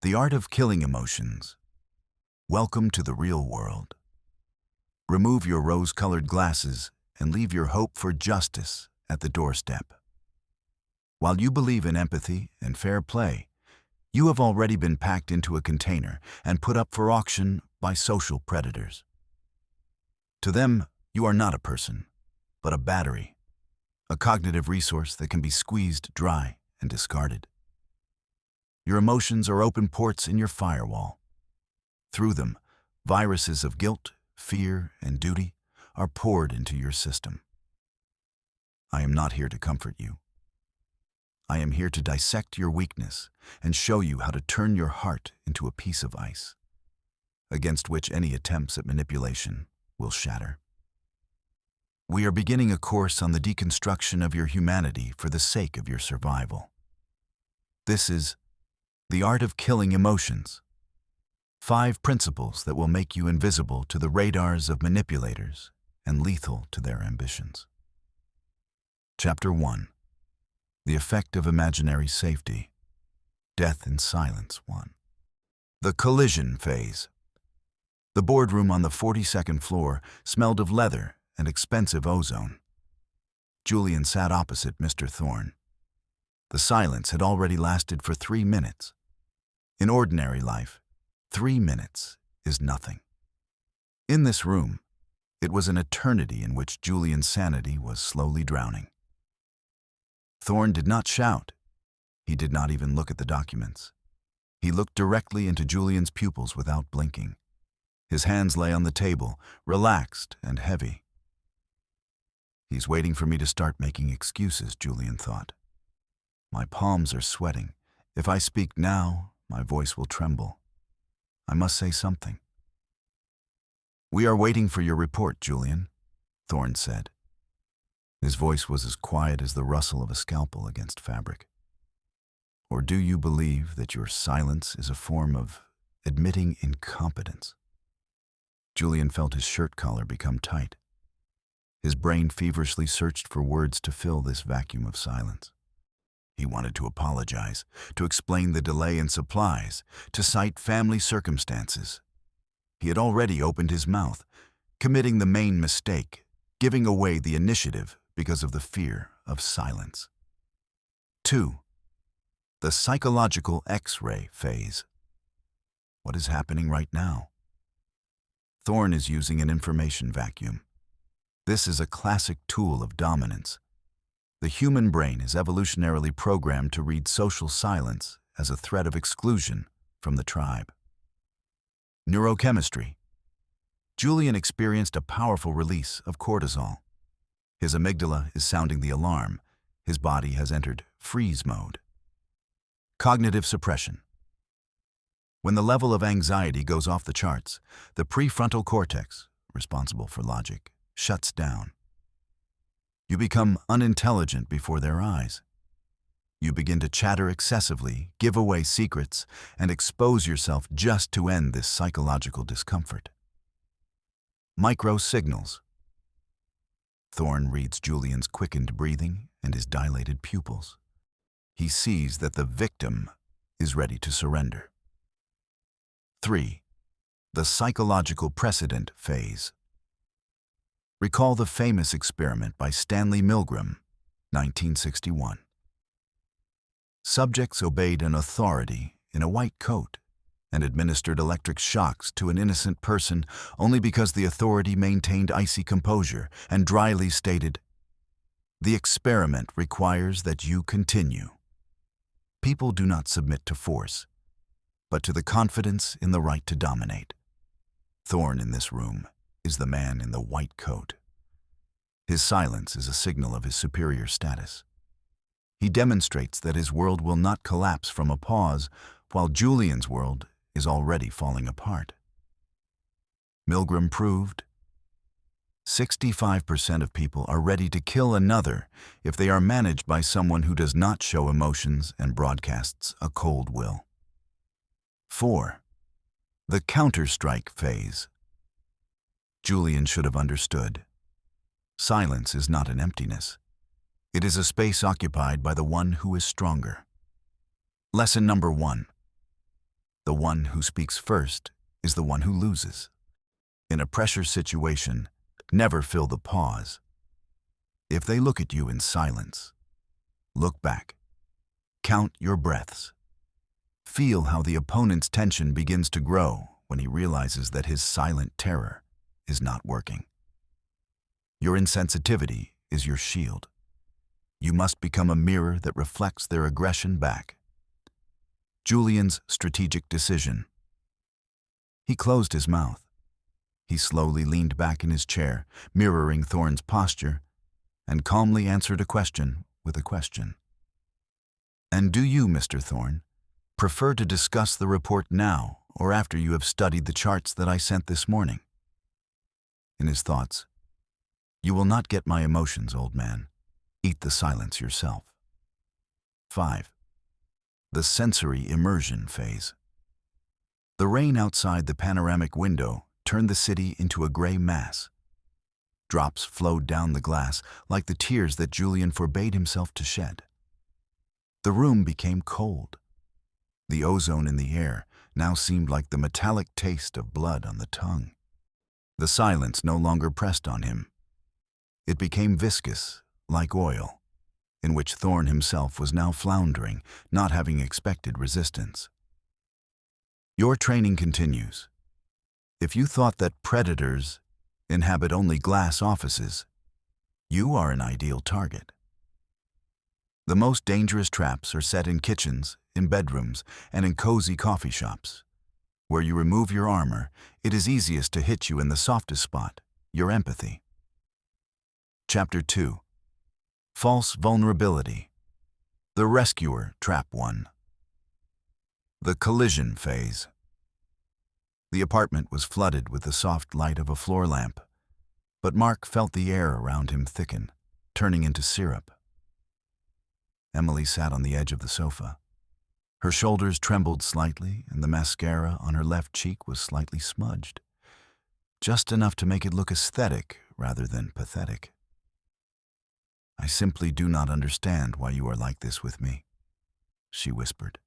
The art of killing emotions. Welcome to the real world. Remove your rose-colored glasses and leave your hope for justice at the doorstep. While you believe in empathy and fair play, you have already been packed into a container and put up for auction by social predators. To them, you are not a person, but a battery, a cognitive resource that can be squeezed dry and discarded. Your emotions are open ports in your firewall. Through them, viruses of guilt, fear, and duty are poured into your system. I am not here to comfort you. I am here to dissect your weakness and show you how to turn your heart into a piece of ice, against which any attempts at manipulation will shatter. We are beginning a course on the deconstruction of your humanity for the sake of your survival. This is the art of killing emotions. 5 principles that will make you invisible to the radars of manipulators and lethal to their ambitions. Chapter 1. The effect of imaginary safety. Death in silence 1. The collision phase. The boardroom on the 42nd floor smelled of leather and expensive ozone. Julian sat opposite Mr. Thorne. The silence had already lasted for 3 minutes. In ordinary life, 3 minutes is nothing. In this room, it was an eternity in which Julian's sanity was slowly drowning. Thorne did not shout. He did not even look at the documents. He looked directly into Julian's pupils without blinking. His hands lay on the table, relaxed and heavy. He's waiting for me to start making excuses, Julian thought. My palms are sweating. If I speak now, my voice will tremble. I must say something. We are waiting for your report, Julian, Thorne said. His voice was as quiet as the rustle of a scalpel against fabric. Or do you believe that your silence is a form of admitting incompetence? Julian felt his shirt collar become tight. His brain feverishly searched for words to fill this vacuum of silence. He wanted to apologize, to explain the delay in supplies, to cite family circumstances. He had already opened his mouth, committing the main mistake, giving away the initiative because of the fear of silence. 2. The psychological X-ray phase. What is happening right now? Thorne is using an information vacuum. This is a classic tool of dominance. The human brain is evolutionarily programmed to read social silence as a threat of exclusion from the tribe. Neurochemistry. Julian experienced a powerful release of cortisol. His amygdala is sounding the alarm. His body has entered freeze mode. Cognitive suppression. When the level of anxiety goes off the charts, the prefrontal cortex, responsible for logic, shuts down. You become unintelligent before their eyes. You begin to chatter excessively, give away secrets, and expose yourself just to end this psychological discomfort. Micro signals. Thorne reads Julian's quickened breathing and his dilated pupils. He sees that the victim is ready to surrender. 3. The psychological precedent phase. Recall the famous experiment by Stanley Milgram, 1961. Subjects obeyed an authority in a white coat and administered electric shocks to an innocent person only because the authority maintained icy composure and dryly stated, "The experiment requires that you continue." People do not submit to force, but to the confidence in the right to dominate. Thorne in this room is the man in the white coat. His silence is a signal of his superior status. He demonstrates that his world will not collapse from a pause, while Julian's world is already falling apart. Milgram proved 65% of people are ready to kill another if they are managed by someone who does not show emotions and broadcasts a cold will. 4. The counter-strike phase. Julian should have understood. Silence is not an emptiness. It is a space occupied by the one who is stronger. Lesson number 1. The one who speaks first is the one who loses. In a pressure situation, never fill the pause. If they look at you in silence, look back. Count your breaths. Feel how the opponent's tension begins to grow when he realizes that his silent terror is not working. Your insensitivity is your shield. You must become a mirror that reflects their aggression back. Julian's strategic decision. He closed his mouth. He slowly leaned back in his chair, mirroring Thorne's posture, and calmly answered a question with a question. "And do you, Mr. Thorne, prefer to discuss the report now or after you have studied the charts that I sent this morning?" In his thoughts, "You will not get my emotions, old man. Eat the silence yourself." 5. The sensory immersion phase. The rain outside the panoramic window turned the city into a gray mass. Drops flowed down the glass like the tears that Julian forbade himself to shed. The room became cold. The ozone in the air now seemed like the metallic taste of blood on the tongue. The silence no longer pressed on him. It became viscous, like oil, in which Thorne himself was now floundering, not having expected resistance. Your training continues. If you thought that predators inhabit only glass offices, you are an ideal target. The most dangerous traps are set in kitchens, in bedrooms, and in cozy coffee shops. Where you remove your armor, it is easiest to hit you in the softest spot, your empathy. Chapter 2. False Vulnerability. The Rescuer, Trap 1. The collision phase. The apartment was flooded with the soft light of a floor lamp, but Mark felt the air around him thicken, turning into syrup. Emily sat on the edge of the sofa. Her shoulders trembled slightly, and the mascara on her left cheek was slightly smudged, just enough to make it look aesthetic rather than pathetic. "I simply do not understand why you are like this with me," she whispered.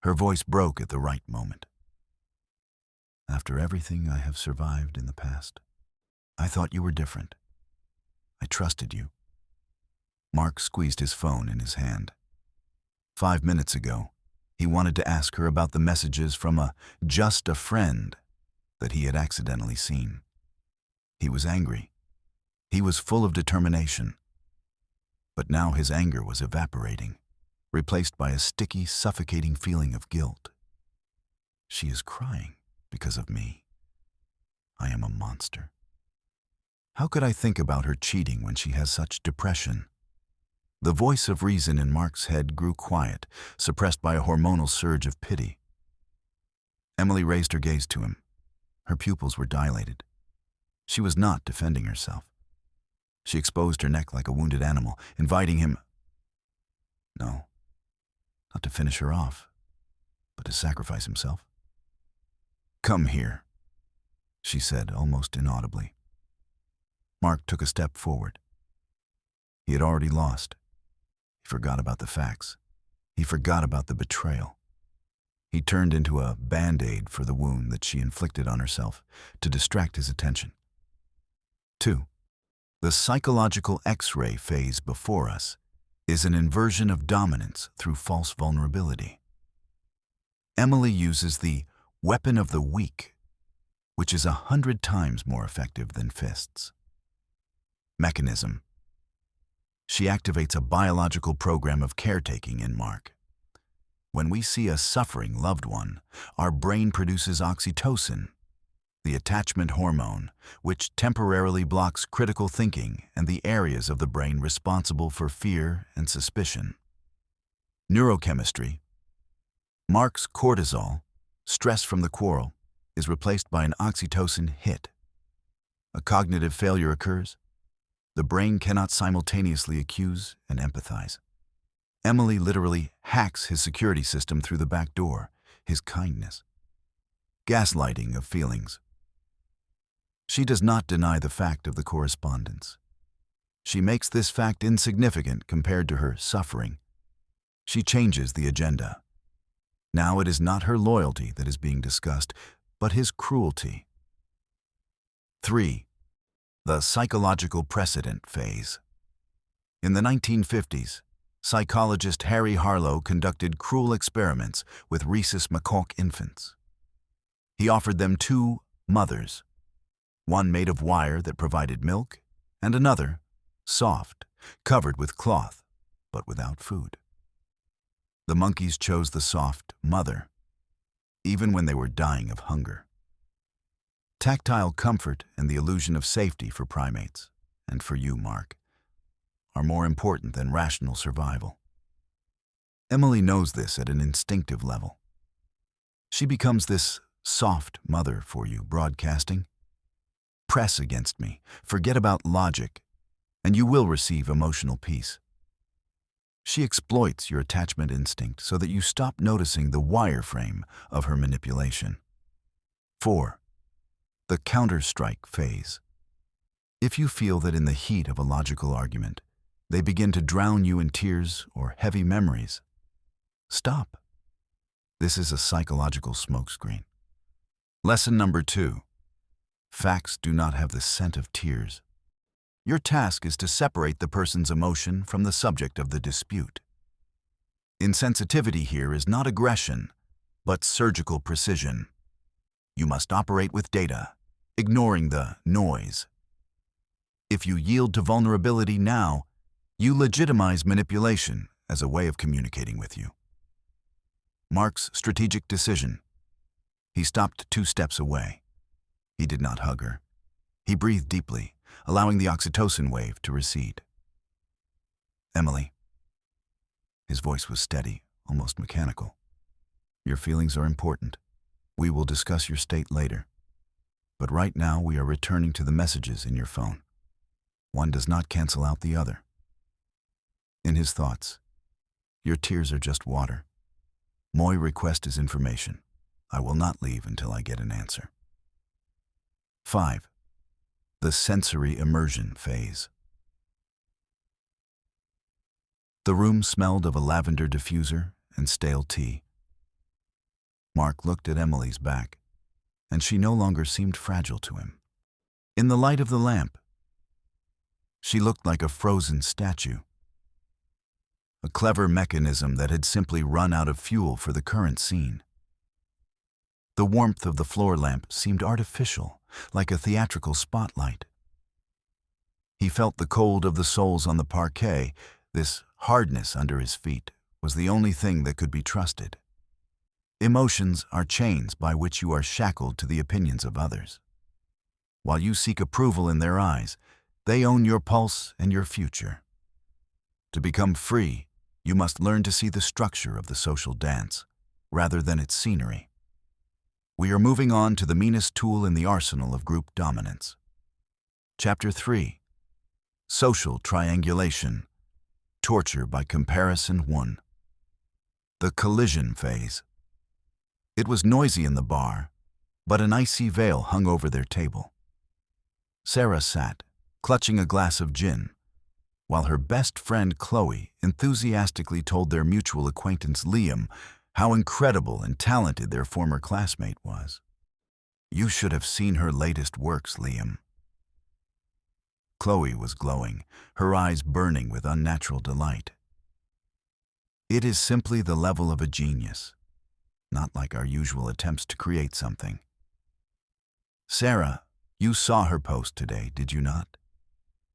Her voice broke at the right moment. "After everything I have survived in the past, I thought you were different. I trusted you." Mark squeezed his phone in his hand. 5 minutes ago, he wanted to ask her about the messages from just a friend that he had accidentally seen. He was angry. He was full of determination. But now his anger was evaporating, replaced by a sticky, suffocating feeling of guilt. She is crying because of me. I am a monster. How could I think about her cheating when she has such depression? The voice of reason in Mark's head grew quiet, suppressed by a hormonal surge of pity. Emily raised her gaze to him. Her pupils were dilated. She was not defending herself. She exposed her neck like a wounded animal, inviting him, no, not to finish her off, but to sacrifice himself. "Come here," she said, almost inaudibly. Mark took a step forward. He had already lost. He forgot about the facts. He forgot about the betrayal. He turned into a band-aid for the wound that she inflicted on herself to distract his attention. 2. The psychological X-ray phase before us is an inversion of dominance through false vulnerability. Emily uses the weapon of the weak, which is 100 times more effective than fists. Mechanism. She activates a biological program of caretaking in Mark. When we see a suffering loved one, our brain produces oxytocin, the attachment hormone, which temporarily blocks critical thinking and the areas of the brain responsible for fear and suspicion. Neurochemistry. Mark's cortisol, stress from the quarrel, is replaced by an oxytocin hit. A cognitive failure occurs. The brain cannot simultaneously accuse and empathize. Emily literally hacks his security system through the back door, his kindness. Gaslighting of feelings. She does not deny the fact of the correspondence. She makes this fact insignificant compared to her suffering. She changes the agenda. Now it is not her loyalty that is being discussed, but his cruelty. 3. The psychological precedent phase. In the 1950s, psychologist Harry Harlow conducted cruel experiments with rhesus macaque infants. He offered them two mothers, one made of wire that provided milk, and another, soft, covered with cloth, but without food. The monkeys chose the soft mother, even when they were dying of hunger. Tactile comfort and the illusion of safety for primates, and for you, Mark, are more important than rational survival. Emily knows this at an instinctive level. She becomes this soft mother for you, broadcasting, "Press against me, forget about logic, and you will receive emotional peace." She exploits your attachment instinct so that you stop noticing the wireframe of her manipulation. 4. The counter-strike phase. If you feel that in the heat of a logical argument, they begin to drown you in tears or heavy memories, stop. This is a psychological smokescreen. Lesson number 2. Facts do not have the scent of tears. Your task is to separate the person's emotion from the subject of the dispute. Insensitivity here is not aggression, but surgical precision. You must operate with data, ignoring the noise. If you yield to vulnerability now, you legitimize manipulation as a way of communicating with you. Mark's strategic decision. He stopped 2 steps away. He did not hug her. He breathed deeply, allowing the oxytocin wave to recede. "Emily." His voice was steady, almost mechanical. "Your feelings are important. We will discuss your state later. But right now we are returning to the messages in your phone. One does not cancel out the other." In his thoughts, "Your tears are just water. My request is information. I will not leave until I get an answer." 5. The sensory immersion phase. The room smelled of a lavender diffuser and stale tea. Mark looked at Emily's back, and she no longer seemed fragile to him. In the light of the lamp, she looked like a frozen statue, a clever mechanism that had simply run out of fuel for the current scene. The warmth of the floor lamp seemed artificial, like a theatrical spotlight. He felt the cold of the soles on the parquet. This hardness under his feet was the only thing that could be trusted. Emotions are chains by which you are shackled to the opinions of others. While you seek approval in their eyes, they own your pulse and your future. To become free, you must learn to see the structure of the social dance, rather than its scenery. We are moving on to the meanest tool in the arsenal of group dominance. Chapter 3. Social Triangulation. Torture by Comparison 1. The collision phase. It was noisy in the bar, but an icy veil hung over their table. Sarah sat, clutching a glass of gin, while her best friend Chloe enthusiastically told their mutual acquaintance Liam how incredible and talented their former classmate was. "You should have seen her latest works, Liam." Chloe was glowing, her eyes burning with unnatural delight. "It is simply the level of a genius, not like our usual attempts to create something." "Sarah, you saw her post today, did you not?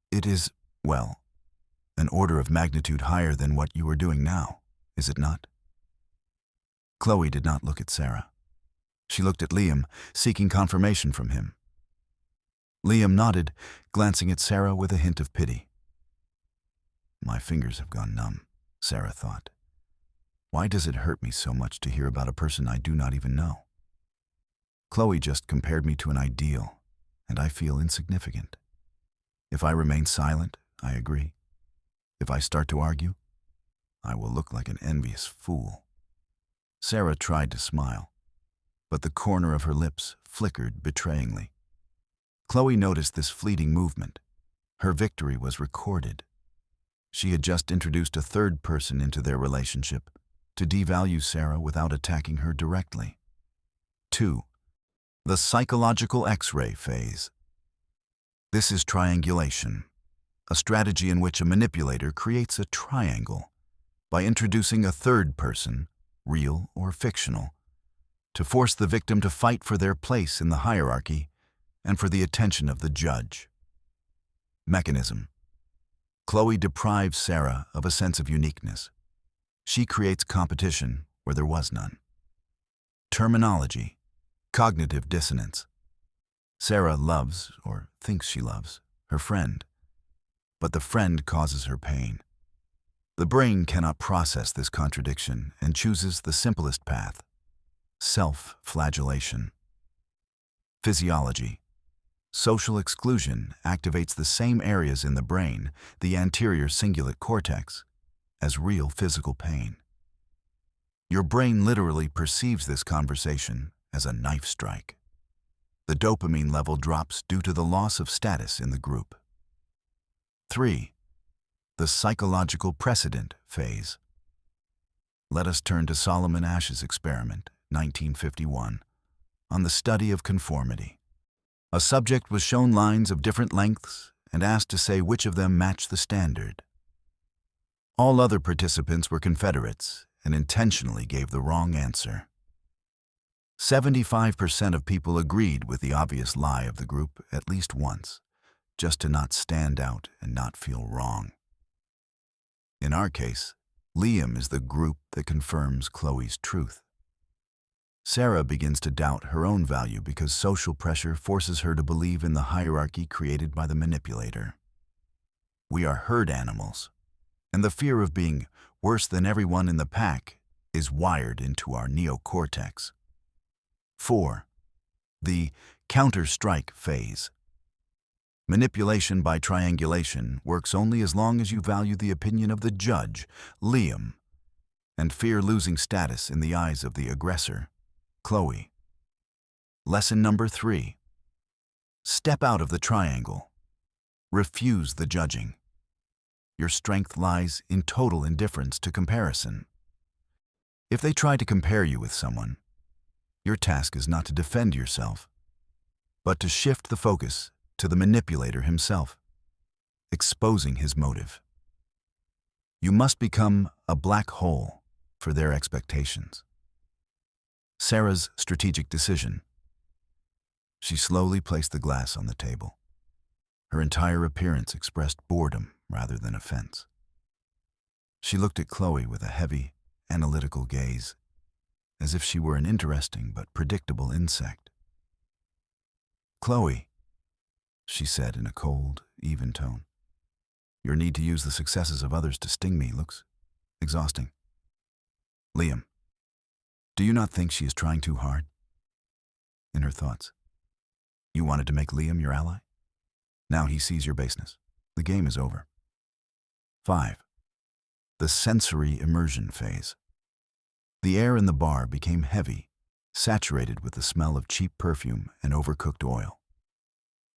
It is, well, an order of magnitude higher than what you are doing now, is it not?" Chloe did not look at Sarah. She looked at Liam, seeking confirmation from him. Liam nodded, glancing at Sarah with a hint of pity. "My fingers have gone numb," Sarah thought. "Why does it hurt me so much to hear about a person I do not even know? Chloe just compared me to an ideal, and I feel insignificant. If I remain silent, I agree. If I start to argue, I will look like an envious fool." Sarah tried to smile, but the corner of her lips flickered betrayingly. Chloe noticed this fleeting movement. Her victory was recorded. She had just introduced a third person into their relationship, to devalue Sarah without attacking her directly. 2. The psychological X-ray phase. This is triangulation, a strategy in which a manipulator creates a triangle by introducing a third person, real or fictional, to force the victim to fight for their place in the hierarchy and for the attention of the judge. Mechanism. Chloe deprives Sarah of a sense of uniqueness. She creates competition where there was none. Terminology. Cognitive dissonance. Sarah loves, or thinks she loves, her friend, but the friend causes her pain. The brain cannot process this contradiction and chooses the simplest path: self-flagellation. Physiology. Social exclusion activates the same areas in the brain, the anterior cingulate cortex, as real physical pain. Your brain literally perceives this conversation as a knife strike. The dopamine level drops due to the loss of status in the group. 3. The psychological precedent phase. Let us turn to Solomon Asch's experiment, 1951, on the study of conformity. A subject was shown lines of different lengths and asked to say which of them matched the standard. All other participants were Confederates and intentionally gave the wrong answer. 75% of people agreed with the obvious lie of the group at least once, just to not stand out and not feel wrong. In our case, Liam is the group that confirms Chloe's truth. Sarah begins to doubt her own value because social pressure forces her to believe in the hierarchy created by the manipulator. We are herd animals, and the fear of being worse than everyone in the pack is wired into our neocortex. 4. The counter-strike phase. Manipulation by triangulation works only as long as you value the opinion of the judge, Liam, and fear losing status in the eyes of the aggressor, Chloe. Lesson number 3. Step out of the triangle. Refuse the judging. Your strength lies in total indifference to comparison. If they try to compare you with someone, your task is not to defend yourself, but to shift the focus to the manipulator himself, exposing his motive. You must become a black hole for their expectations. Sarah's strategic decision. She slowly placed the glass on the table. Her entire appearance expressed boredom rather than offense. She looked at Chloe with a heavy, analytical gaze, as if she were an interesting but predictable insect. "Chloe," she said in a cold, even tone, "your need to use the successes of others to sting me looks exhausting. Liam, do you not think she is trying too hard?" In her thoughts, "You wanted to make Liam your ally? Now he sees your baseness. The game is over." 5. The sensory immersion phase. The air in the bar became heavy, saturated with the smell of cheap perfume and overcooked oil.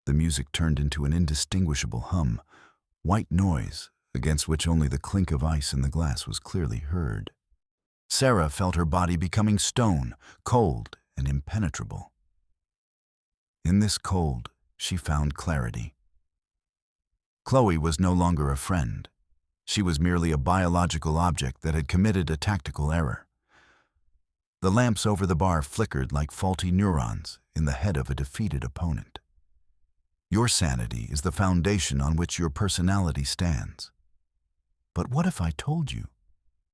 The music turned into an indistinguishable hum, white noise against which only the clink of ice in the glass was clearly heard. Sarah felt her body becoming stone, cold and impenetrable. In this cold, she found clarity. Chloe was no longer a friend. She was merely a biological object that had committed a tactical error. The lamps over the bar flickered like faulty neurons in the head of a defeated opponent. Your sanity is the foundation on which your personality stands. But what if I told you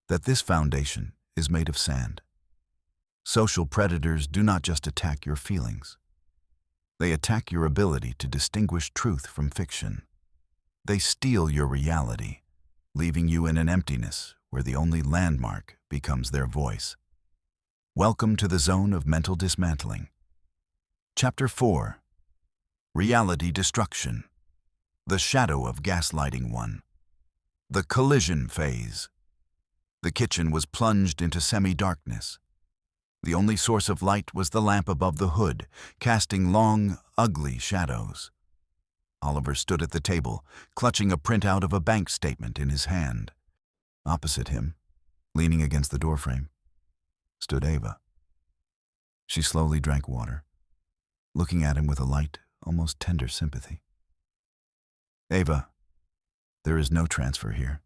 that this foundation is made of sand? Social predators do not just attack your feelings. They attack your ability to distinguish truth from fiction. They steal your reality, leaving you in an emptiness where the only landmark becomes their voice. Welcome to the zone of mental dismantling. Chapter 4. Reality Destruction. The Shadow of Gaslighting 1. The Collision Phase. The kitchen was plunged into semi-darkness. The only source of light was the lamp above the hood, casting long, ugly shadows. Oliver stood at the table, clutching a printout of a bank statement in his hand. Opposite him, Leaning against the doorframe stood Ava. She slowly drank water, looking at him with a light, almost tender sympathy. "Ava, there is no transfer here."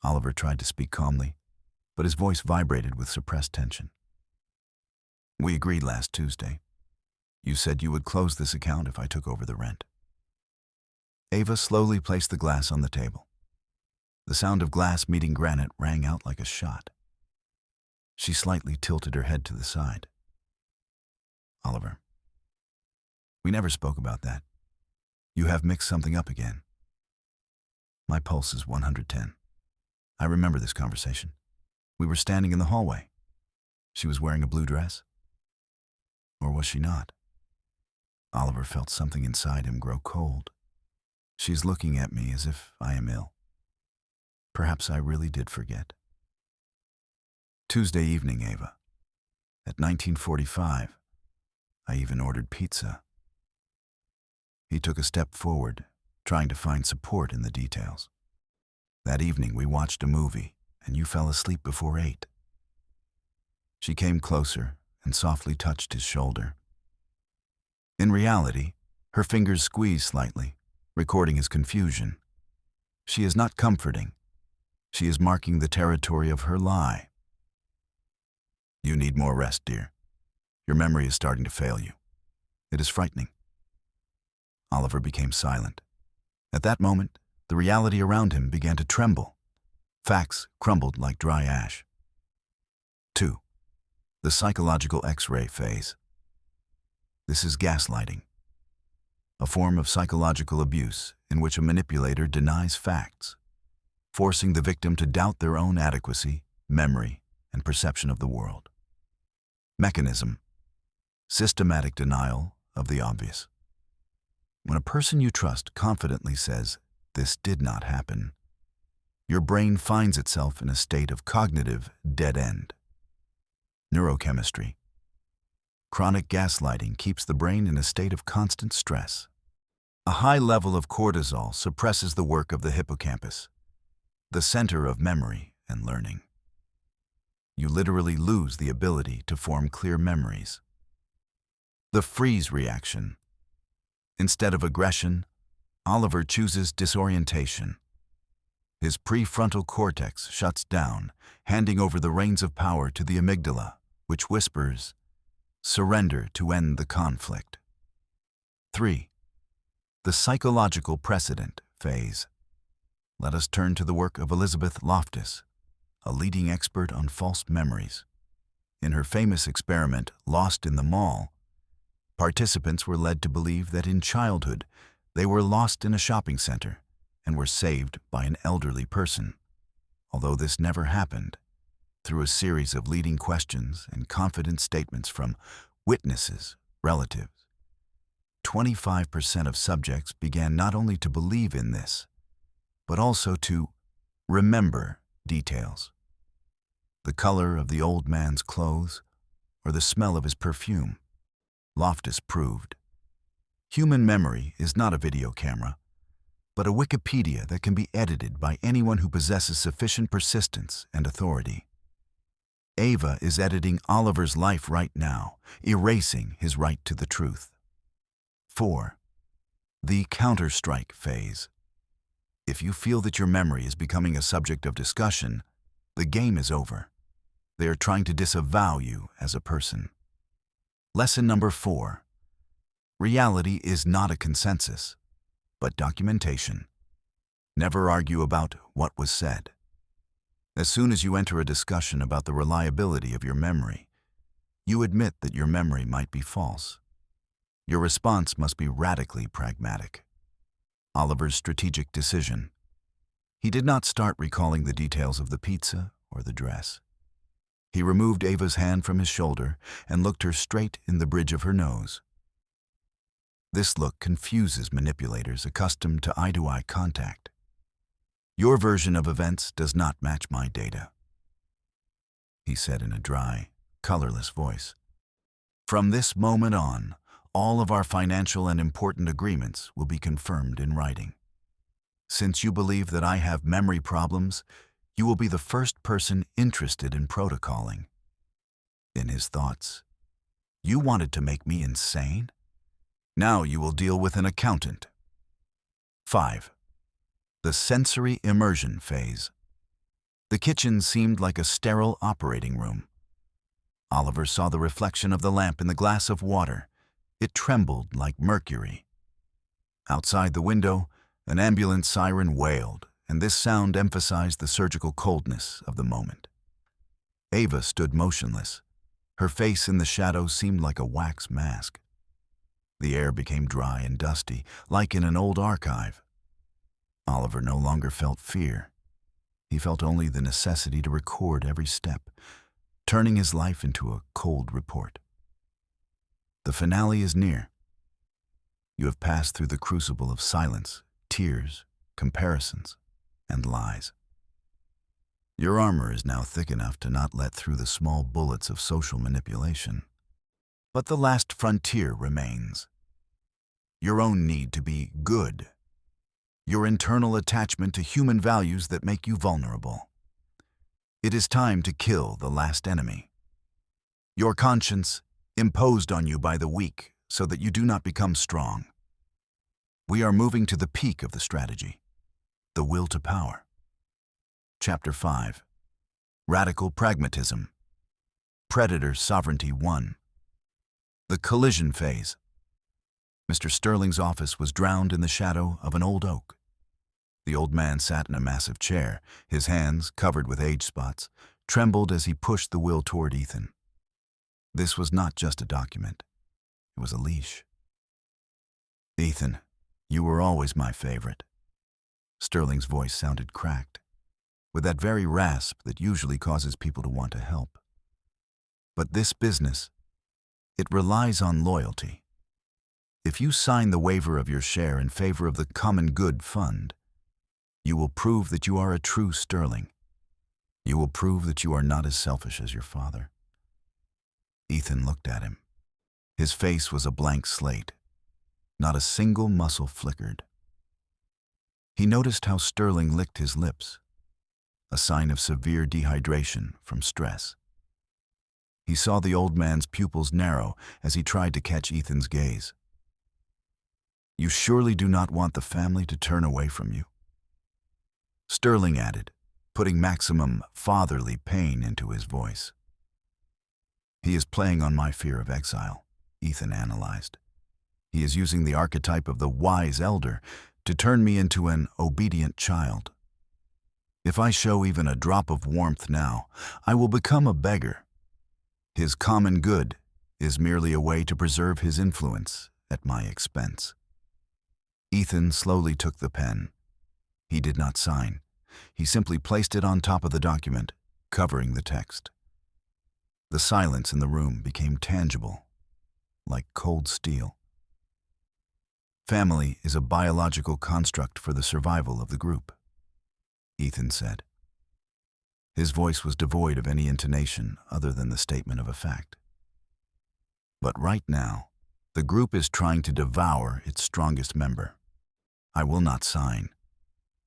Oliver tried to speak calmly, but his voice vibrated with suppressed tension. "We agreed last Tuesday. You said you would close this account if I took over the rent." Ava slowly placed the glass on the table. The sound of glass meeting granite rang out like a shot. She slightly tilted her head to the side. "Oliver, we never spoke about that. You have mixed something up again." My pulse is 110. I remember this conversation. We were standing in the hallway. She was wearing a blue dress. Or was she not? Oliver felt something inside him grow cold. She's looking at me as if I am ill. Perhaps I really did forget. Tuesday evening, Ava. At 19:45, I even ordered pizza. He took a step forward, trying to find support in the details. "That evening we watched a movie, and you fell asleep before 8. She came closer and softly touched his shoulder. In reality, her fingers squeezed slightly, recording his confusion. She is not comforting. She is marking the territory of her lie. "You need more rest, dear. Your memory is starting to fail you. It is frightening." Oliver became silent. At that moment, the reality around him began to tremble. Facts crumbled like dry ash. 2. The psychological X-ray phase. This is gaslighting, a form of psychological abuse in which a manipulator denies facts, forcing the victim to doubt their own adequacy, memory, and perception of the world. Mechanism: systematic denial of the obvious. When a person you trust confidently says, "This did not happen," your brain finds itself in a state of cognitive dead end. Neurochemistry. Chronic gaslighting keeps the brain in a state of constant stress. A high level of cortisol suppresses the work of the hippocampus, the center of memory and learning. You literally lose the ability to form clear memories. The freeze reaction. Instead of aggression, Oliver chooses disorientation. His prefrontal cortex shuts down, handing over the reins of power to the amygdala, which whispers, "Surrender to end the conflict." 3. The psychological precedent phase. Let us turn to the work of Elizabeth Loftus, a leading expert on false memories. In her famous experiment, Lost in the Mall, participants were led to believe that in childhood they were lost in a shopping center and were saved by an elderly person. Although this never happened, through a series of leading questions and confident statements from witnesses, relatives, 25% of subjects began not only to believe in this, but also to remember details. The color of the old man's clothes or the smell of his perfume. Loftus proved, human memory is not a video camera, but a Wikipedia that can be edited by anyone who possesses sufficient persistence and authority. Ava is editing Oliver's life right now, erasing his right to the truth. 4. The counter-strike phase. If you feel that your memory is becoming a subject of discussion, the game is over. They are trying to disavow you as a person. Lesson number 4. Reality is not a consensus, but documentation. Never argue about what was said. As soon as you enter a discussion about the reliability of your memory, you admit that your memory might be false. Your response must be radically pragmatic. Oliver's strategic decision. He did not start recalling the details of the pizza or the dress. He removed Ava's hand from his shoulder and looked her straight in the bridge of her nose. This look confuses manipulators accustomed to eye-to-eye contact. "Your version of events does not match my data," he said in a dry, colorless voice. "From this moment on, all of our financial and important agreements will be confirmed in writing. Since you believe that I have memory problems, You will be the first person interested in protocoling. In his thoughts, you wanted to make me insane? Now you will deal with an accountant. 5. The sensory immersion phase. The kitchen seemed like a sterile operating room. Oliver saw the reflection of the lamp in the glass of water. It trembled like mercury. Outside the window, an ambulance siren wailed, and this sound emphasized the surgical coldness of the moment. Ava stood motionless. Her face in the shadow seemed like a wax mask. The air became dry and dusty, like in an old archive. Oliver no longer felt fear. He felt only the necessity to record every step, turning his life into a cold report. The finale is near. You have passed through the crucible of silence, tears, comparisons, and lies. Your armor is now thick enough to not let through the small bullets of social manipulation. But the last frontier remains. Your own need to be good. Your internal attachment to human values that make you vulnerable. It is time to kill the last enemy. Your conscience, imposed on you by the weak so that you do not become strong. We are moving to the peak of the strategy, the will to power. Chapter 5. Radical Pragmatism. Predator Sovereignty 1. The collision phase. Mr. Sterling's office was drowned in the shadow of an old oak. The old man sat in a massive chair. His hands, covered with age spots, trembled as he pushed the will toward Ethan. This was not just a document. It was a leash. Ethan, you were always my favorite. Sterling's voice sounded cracked, with that very rasp that usually causes people to want to help. But this business, it relies on loyalty. If you sign the waiver of your share in favor of the Common Good Fund, you will prove that you are a true Sterling. You will prove that you are not as selfish as your father. Ethan looked at him. His face was a blank slate. Not a single muscle flickered. He noticed how Sterling licked his lips, a sign of severe dehydration from stress. He saw the old man's pupils narrow as he tried to catch Ethan's gaze. You surely do not want the family to turn away from you? Sterling added, putting maximum fatherly pain into his voice. He is playing on my fear of exile, Ethan analyzed. He is using the archetype of the wise elder to turn me into an obedient child. If I show even a drop of warmth now, I will become a beggar. His common good is merely a way to preserve his influence at my expense. Ethan slowly took the pen. He did not sign. He simply placed it on top of the document, covering the text. The silence in the room became tangible, like cold steel. Family is a biological construct for the survival of the group, Ethan said. His voice was devoid of any intonation other than the statement of a fact. But right now, the group is trying to devour its strongest member. I will not sign.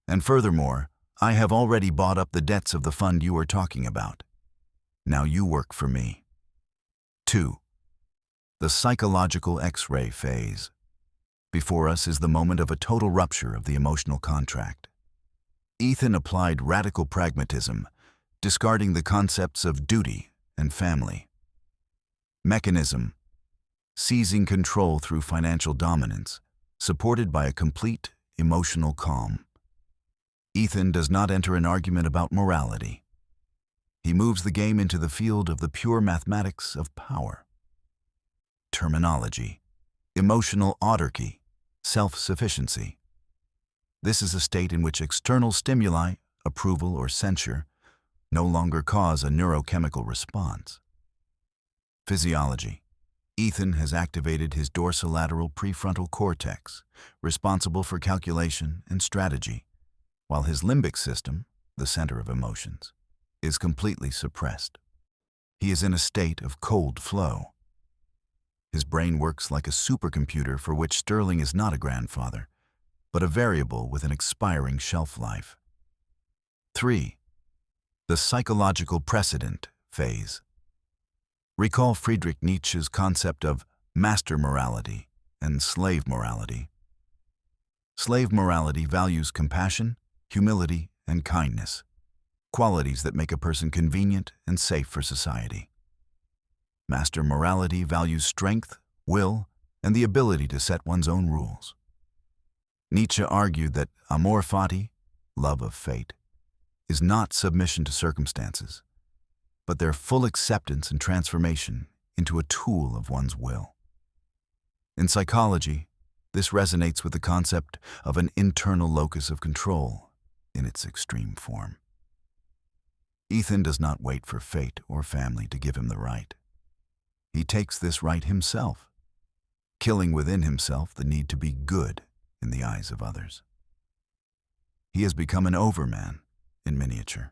And furthermore, I have already bought up the debts of the fund you are talking about. Now you work for me. 2. The psychological X-ray phase. Before us is the moment of a total rupture of the emotional contract. Ethan applied radical pragmatism, discarding the concepts of duty and family. Mechanism. Seizing control through financial dominance, supported by a complete emotional calm. Ethan does not enter an argument about morality. He moves the game into the field of the pure mathematics of power. Terminology. Emotional autarky, self-sufficiency. This is a state in which external stimuli, approval or censure, no longer cause a neurochemical response. Physiology. Ethan has activated his dorsolateral prefrontal cortex, responsible for calculation and strategy, while his limbic system, the center of emotions, is completely suppressed. He is in a state of cold flow. His brain works like a supercomputer for which Sterling is not a grandfather, but a variable with an expiring shelf life. 3. The psychological precedent phase. Recall Friedrich Nietzsche's concept of master morality and slave morality. Slave morality values compassion, humility, and kindness, qualities that make a person convenient and safe for society. Master morality values strength, will, and the ability to set one's own rules. Nietzsche argued that amor fati, love of fate, is not submission to circumstances, but their full acceptance and transformation into a tool of one's will. In psychology, this resonates with the concept of an internal locus of control in its extreme form. Ethan does not wait for fate or family to give him the right. He takes this right himself, killing within himself the need to be good in the eyes of others. He has become an overman in miniature,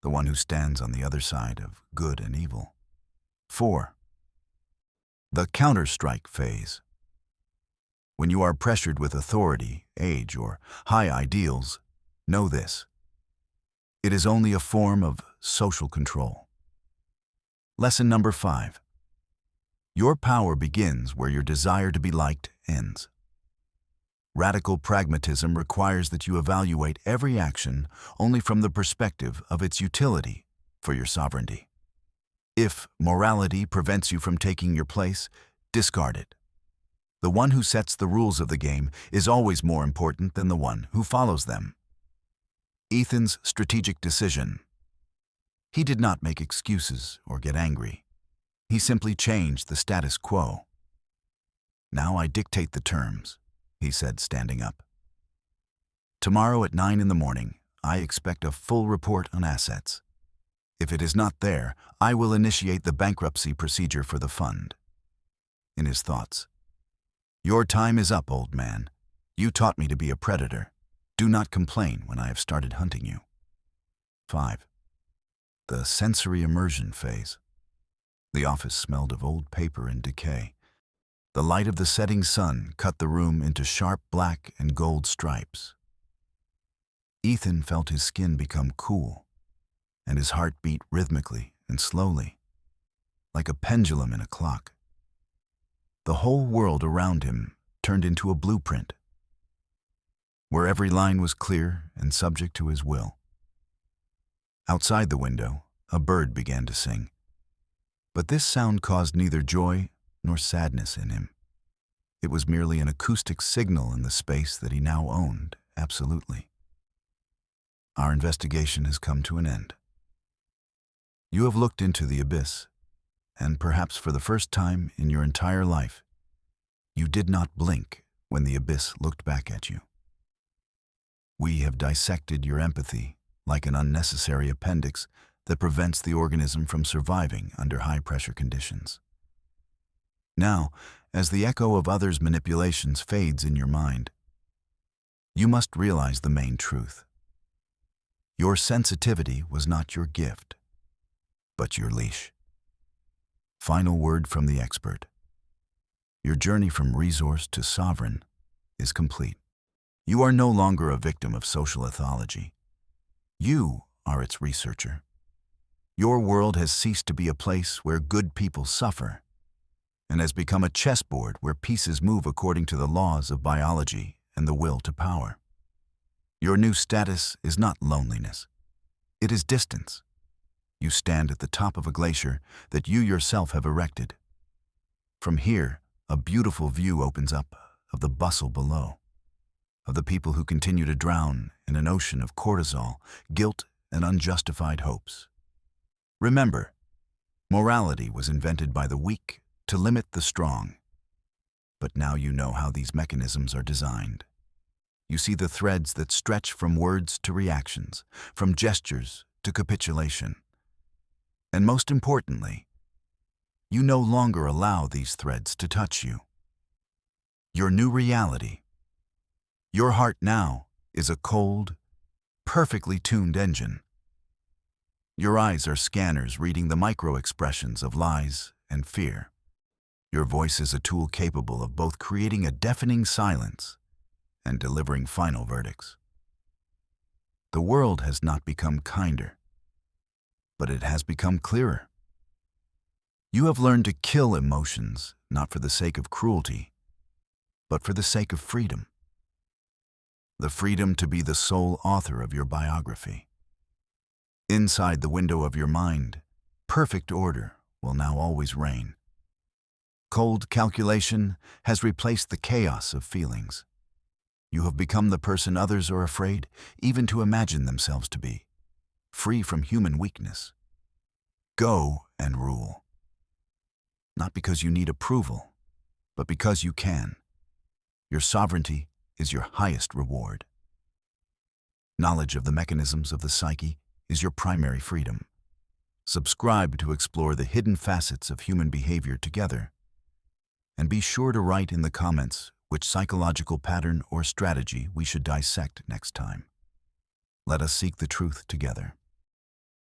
the one who stands on the other side of good and evil. 4. The counter-strike phase. When you are pressured with authority, age, or high ideals, know this: it is only a form of social control. Lesson number 5. Your power begins where your desire to be liked ends. Radical pragmatism requires that you evaluate every action only from the perspective of its utility for your sovereignty. If morality prevents you from taking your place, discard it. The one who sets the rules of the game is always more important than the one who follows them. Ethan's strategic decision. He did not make excuses or get angry. He simply changed the status quo. "Now I dictate the terms," he said, standing up. "Tomorrow at 9 in the morning, I expect a full report on assets. If it is not there, I will initiate the bankruptcy procedure for the fund." In his thoughts, "Your time is up, old man. You taught me to be a predator. Do not complain when I have started hunting you." 5. The sensory immersion phase. The office smelled of old paper and decay. The light of the setting sun cut the room into sharp black and gold stripes. Ethan felt his skin become cool, and his heart beat rhythmically and slowly, like a pendulum in a clock. The whole world around him turned into a blueprint, where every line was clear and subject to his will. Outside the window, a bird began to sing. But this sound caused neither joy nor sadness in him. It was merely an acoustic signal in the space that he now owned absolutely. Our investigation has come to an end. You have looked into the abyss, and perhaps for the first time in your entire life, you did not blink when the abyss looked back at you. We have dissected your empathy like an unnecessary appendix that prevents the organism from surviving under high-pressure conditions. Now, as the echo of others' manipulations fades in your mind, you must realize the main truth. Your sensitivity was not your gift, but your leash. Final word from the expert. Your journey from resource to sovereign is complete. You are no longer a victim of social ethology. You are its researcher. Your world has ceased to be a place where good people suffer, and has become a chessboard where pieces move according to the laws of biology and the will to power. Your new status is not loneliness. It is distance. You stand at the top of a glacier that you yourself have erected. From here, a beautiful view opens up of the bustle below, of the people who continue to drown in an ocean of cortisol, guilt, and unjustified hopes. Remember, morality was invented by the weak to limit the strong. But now you know how these mechanisms are designed. You see the threads that stretch from words to reactions, from gestures to capitulation. And most importantly, you no longer allow these threads to touch you. Your new reality. Your heart now is a cold, perfectly tuned engine. Your eyes are scanners reading the micro-expressions of lies and fear. Your voice is a tool capable of both creating a deafening silence and delivering final verdicts. The world has not become kinder. but it has become clearer. You have learned to kill emotions, not for the sake of cruelty, but for the sake of freedom. The freedom to be the sole author of your biography. Inside the window of your mind, perfect order will now always reign. Cold calculation has replaced the chaos of feelings. You have become the person others are afraid even to imagine themselves to be, free from human weakness. Go and rule. Not because you need approval, but because you can. Your sovereignty is your highest reward. Knowledge of the mechanisms of the psyche is your primary freedom. Subscribe to explore the hidden facets of human behavior together. And be sure to write in the comments which psychological pattern or strategy we should dissect next time. Let us seek the truth together.